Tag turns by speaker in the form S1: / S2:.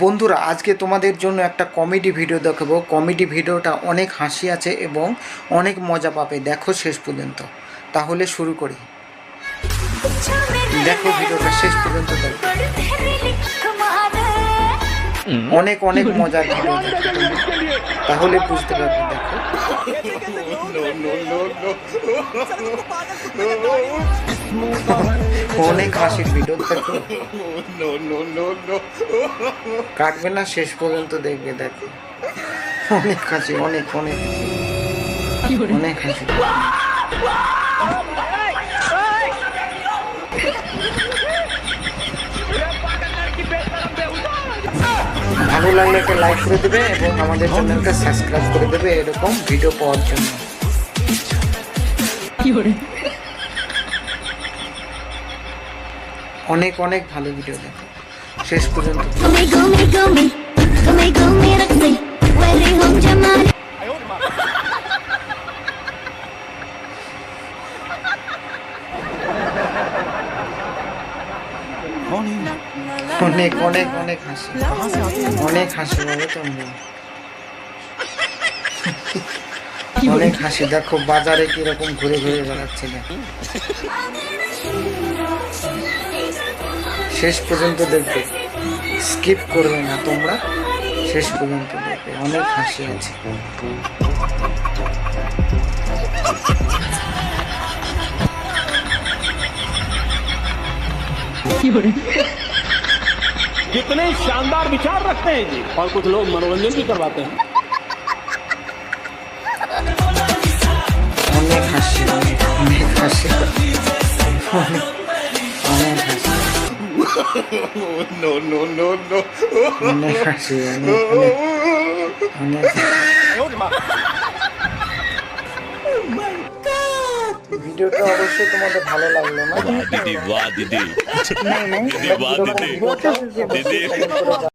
S1: বন্ধুরা আজকে তোমাদের জন্য একটা কমেডি ভিডিও দেখাবো। কমেডি ভিডিওটা অনেক হাসি আছে এবং অনেক মজা পাবে, দেখো শেষ পর্যন্ত। তাহলে শুরু করি। দেখো ভিডিওটা শেষ পর্যন্ত দেখো, অনেক অনেক মজার ভিডিও দেখো, তাহলে বুঝতে পারবে। দেখো অনেক হাসির ভিডিও দেখো, কাটবে না, শেষ পর্যন্ত দেখবে। দেখো অনেক হাসি, অনেক অনেক অনেক হাসি। ভালো লাগলে একটা লাইক করে দেবে এবং আমাদের চ্যানেলকে সাবস্ক্রাইব করে দেবে এরকম ভিডিও পাওয়ার জন্য। অনেক অনেক ভালো ভিডিও দেখো শেষ পর্যন্ত। অনেক অনেক অনেক হাসি, অনেক হাসি বলে তোমরা, অনেক হাসি। দেখো বাজারে কিরকম ঘুরে ঘুরে বেড়াচ্ছে, দেখো শেষ পর্যন্ত দেখবে, স্কিপ করবে না তোমরা, শেষ পর্যন্ত দেখবে, অনেক হাসি আছে।
S2: कितने शानदार विचार रखते हैं जी, और कुछ लोग मनोरंजन भी करवाते हैं।
S1: অনেক হাসি, অনেক অনেক হাসি, অনেক হাসি, অনেক হাসি, অনেক ভিডিওটা অবশ্যই তোমাদের ভালো লাগলো না?
S3: दीदी वाह दीदी, दीदी वाह दीदी, दीदी।